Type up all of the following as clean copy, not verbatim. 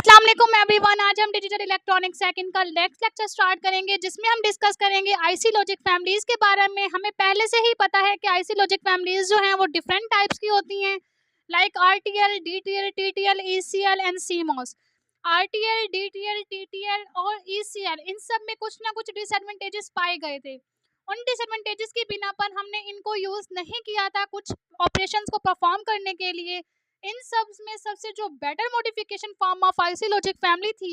अस्सलाम वालेकुम एवरीवन। आज हम डिजिटल इलेक्ट्रॉनिक सेकंड का नेक्स्ट लेक्चर स्टार्ट करेंगे, जिसमें हम डिस्कस करेंगे आईसी लॉजिक फैमिलीज के बारे में। हमें पहले से ही पता है कि आईसी लॉजिक फैमिलीज जो हैं वो डिफरेंट टाइप्स की होती हैं, like RTL, DTL, TTL, ECL and CMOS. RTL, DTL, TTL और ईसीएल, इन सब में कुछ ना कुछ डिसएडवांटेजेस पाए गए थे। उन डिसएडवांटेजेस की बिना पर हमने इनको यूज नहीं किया था कुछ ऑपरेशंस को परफॉर्म करने के लिए। इन सब में सबसे जो better modification form of IC logic family थी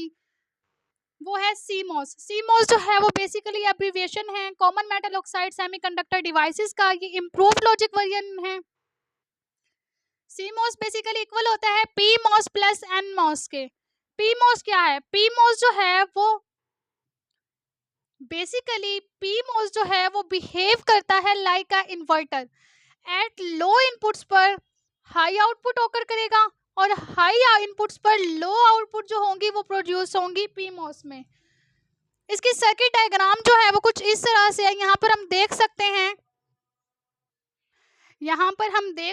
वो है सीमॉस। सीमॉस जो है वो बेसिकली एब्रिविएशन है common metal oxide semiconductor devices का। ये इम्प्रूव लॉजिक वर्जन है। सीमॉस बेसिकली इक्वल होता है पीमॉस प्लस एनमॉस के। पीमॉस क्या है? पीमॉस जो है वो बेसिकली पीमॉस जो है वो बिहेव करता है like a inverter. At low inputs पर हाई आउटपुट ऑकर करेगा और हाई इनपुट्स पर लो आउटपुट जो होंगी वो प्रोड्यूस होंगी पीमॉस में। इसकी सर्किट डायग्राम जो है वो कुछ इस तरह से है। यहाँ पर हम देख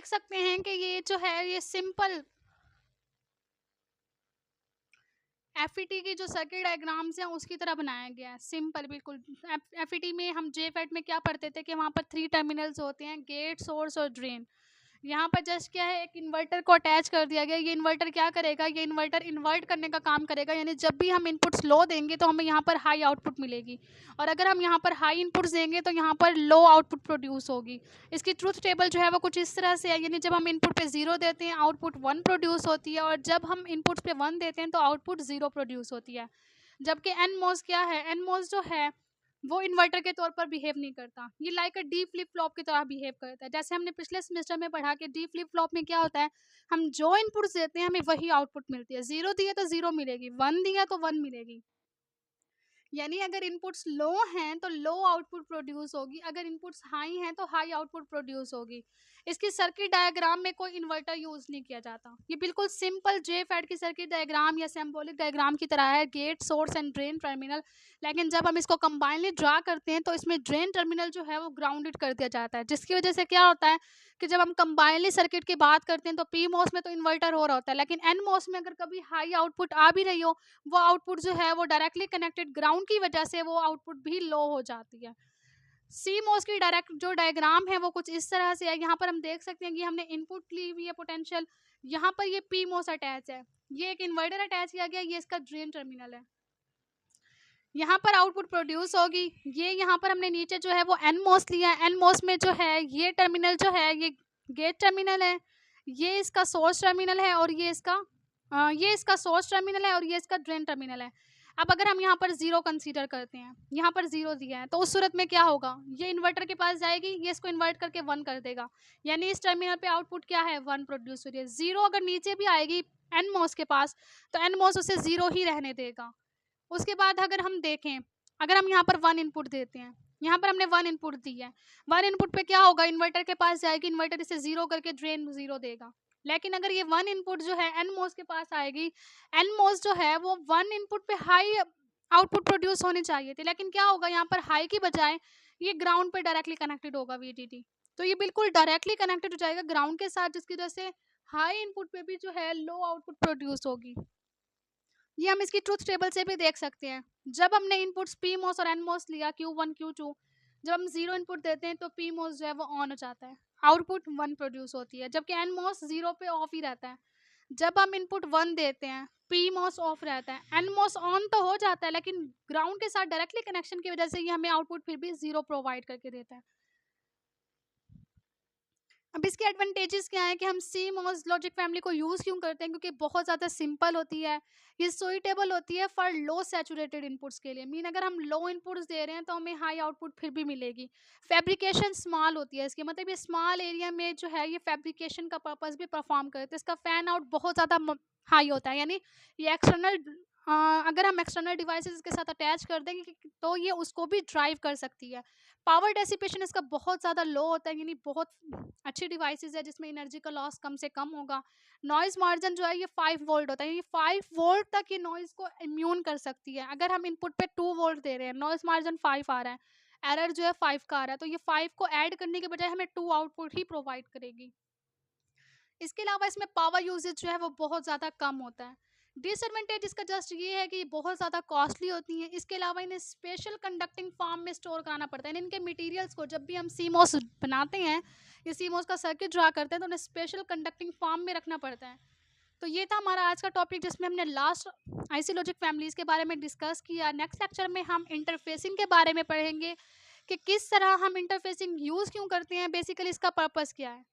सकते हैं कि ये जो है ये सिंपल एफईटी की जो सर्किट डायग्राम्स हैं उसकी तरह बनाया गया है, सिंपल बिल्कुल। एफईटी में हम जेफेट में क्या पढ़ते थे कि वहाँ पर 3 टर्मिनल्स होते हैं, गेट, सोर्स और ड्रेन। यहाँ पर जस्ट क्या है, एक इन्वर्टर को अटैच कर दिया गया। ये इन्वर्टर क्या करेगा? ये इन्वर्टर इन्वर्ट करने का काम करेगा, यानी जब भी हम इनपुट्स लो देंगे तो हमें यहाँ पर हाई आउटपुट मिलेगी, और अगर हम यहाँ पर हाई इनपुट्स देंगे तो यहाँ पर लो आउटपुट प्रोड्यूस होगी। इसकी ट्रूथ टेबल जो है वो कुछ इस तरह से है, यानी जब हम इनपुट पे 0 देते हैं आउटपुट 1 प्रोड्यूस होती है, और जब हम इनपुट पे 1 देते हैं तो आउटपुट 0 प्रोड्यूस होती है। जबकि एनमॉस क्या है? एनमॉस जो है वो इन्वर्टर के तौर पर बिहेव नहीं करता, ये लाइक अ डी फ्लिप फ्लॉप की तरह बिहेव करता है। जैसे हमने पिछले सेमेस्टर में पढ़ा कि डी फ्लिप फ्लॉप में क्या होता है, हम जो इनपुट्स देते हैं हमें वही आउटपुट मिलती है। 0 दिया तो 0 मिलेगी, 1 दिया तो 1 मिलेगी। यानी अगर इनपुट्स लो हैं तो लो आउटपुट प्रोड्यूस होगी, अगर इनपुट्स हाई हैं तो हाई आउटपुट प्रोड्यूस होगी। इसकी सर्किट डायग्राम में कोई इन्वर्टर यूज नहीं किया जाता, ये बिल्कुल सिंपल जेफेड की सर्किट डायग्राम या सिंबॉलिक डायग्राम की तरह है, gate, source and drain terminal. लेकिन जब हम इसको कंबाइनली ड्रा करते हैं तो इसमें ड्रेन टर्मिनल जो है वो ग्राउंडेड कर दिया जाता है, जिसकी वजह से क्या होता है कि जब हम कंबाइनली सर्किट की बात करते हैं तो पी मॉस में तो इन्वर्टर हो रहा होता है, लेकिन एन मॉस में अगर कभी हाई आउटपुट आ भी रही हो, वो आउटपुट जो है वो डायरेक्टली कनेक्टेड ग्राउंड की वजह से वो आउटपुट भी लो हो जाती है। सी मॉस की डायरेक्ट जो डायग्राम है वो कुछ इस तरह से है। यहाँ पर हम देख सकते हैं कि हमने इनपुट ली हुई है पोटेंशियल, यहाँ पर ये पी मॉस अटैच है, ये एक इन्वर्टर अटैच किया गया, ये इसका ड्रेन टर्मिनल है। यहाँ पर आउटपुट प्रोड्यूस होगी। ये यहाँ पर हमने नीचे जो है वो एन मॉस लिया है, एन मॉस में जो है ये टर्मिनल जो है ये गेट टर्मिनल है, ये इसका सोर्स टर्मिनल है, और ये इसका सोर्स टर्मिनल है, और ये इसका ड्रेन टर्मिनल है। अब अगर हम यहाँ पर 0 कंसीडर करते हैं, यहाँ पर 0 दिया है, तो उस सूरत में क्या होगा, ये इन्वर्टर के पास जाएगी, ये इसको इन्वर्ट करके 1 कर देगा, यानी इस टर्मिनल पे आउटपुट क्या है, 1 प्रोड्यूस हो रही है। 0 अगर नीचे भी आएगी एन मॉस के पास तो एन मॉस उसे 0 ही रहने देगा। उसके बाद अगर हम देखें, अगर हम यहाँ पर 1 इनपुट देते हैं, यहाँ पर हमने 1 इनपुट दी है, 1 इनपुट पे क्या होगा, इन्वर्टर के पास जाएगी, इन्वर्टर इसे 0 करके ड्रेन 0 देगा। लेकिन अगर ये 1 इनपुट जो है एन मोस के पास आएगी, एन मोस जो है वो 1 इनपुट पे हाई आउटपुट प्रोड्यूस होने चाहिए थे, लेकिन क्या होगा, यहाँ पर हाई की बजाय ये ग्राउंड पे डायरेक्टली कनेक्टेड होगा वीडीडी, तो ये बिल्कुल डायरेक्टली कनेक्टेड हो जाएगा ग्राउंड के साथ, जिसकी वजह से हाई इनपुट पे भी जो है लो आउटपुट प्रोड्यूस होगी। ये हम इसकी ट्रूथ टेबल से भी देख सकते हैं। जब हमने इनपुट्स पी मॉस और एन मॉस लिया, Q1 Q2, जब हम 0 इनपुट देते हैं तो पी मॉस जो है वो ऑन हो जाता है, आउटपुट 1 प्रोड्यूस होती है, जबकि एन मॉस 0 पे ऑफ ही रहता है। जब हम इनपुट 1 देते हैं पी मॉस ऑफ रहता है, एन मॉस ऑन तो हो जाता है, लेकिन ग्राउंड के साथ डायरेक्टली कनेक्शन की वजह से ये हमें आउटपुट फिर भी 0 प्रोवाइड करके देता है। अब इसके एडवांटेजेस क्या है कि हम सी मॉस लॉजिक फैमिली को यूज़ क्यों करते हैं, क्योंकि बहुत ज़्यादा सिंपल होती है, ये सुइटेबल होती है फॉर लो सैचुरेटेड इनपुट्स के लिए। मीन अगर हम लो इनपुट्स दे रहे हैं तो हमें हाई आउटपुट फिर भी मिलेगी। फैब्रिकेशन स्मॉल होती है इसकी, मतलब ये स्मॉल एरिया में जो है ये फैब्रिकेशन का पर्पस भी परफॉर्म करते हैं। इसका फैन आउट बहुत ज़्यादा हाई होता है, यानी ये एक्सटर्नल अगर हम एक्सटर्नल डिवाइसेस के साथ अटैच कर देंगे तो ये उसको भी ड्राइव कर सकती है। पावर डेसिपेशन इसका बहुत ज़्यादा लो होता है, यानी बहुत अच्छी डिवाइसेस है जिसमें एनर्जी का लॉस कम से कम होगा। नॉइज़ मार्जिन जो है ये 5 वोल्ट होता है, ये 5 वोल्ट तक ये नॉइज़ को इम्यून कर सकती है। अगर हम इनपुट पे 2 वोल्ट दे रहे हैं, नॉइज़ मार्जिन 5 आ रहा है, एरर जो है 5 का आ रहा है, तो ये 5 को ऐड करने के बजाय हमें 2 आउटपुट ही प्रोवाइड करेगी। इसके अलावा इसमें पावर यूजेज जो है वो बहुत ज़्यादा कम होता है। डिसएडवांटेज इसका जस्ट ये है कि ये बहुत ज़्यादा कॉस्टली होती हैं। इसके अलावा इन्हें स्पेशल कंडक्टिंग फॉर्म में स्टोर कराना पड़ता है। इनके मटेरियल्स को जब भी हम सीमोस बनाते हैं या सीमोस का सर्किट ड्रा करते हैं तो उन्हें स्पेशल कंडक्टिंग फॉर्म में रखना पड़ता है। तो ये था हमारा आज का टॉपिक जिसमें हमने लास्ट आईसी लॉजिक फैमिलीज़ के बारे में डिस्कस किया। नेक्स्ट लेक्चर में हम इंटरफेसिंग के बारे में पढ़ेंगे कि किस तरह हम इंटरफेसिंग यूज़ क्यों करते हैं, बेसिकली इसका पर्पस क्या है।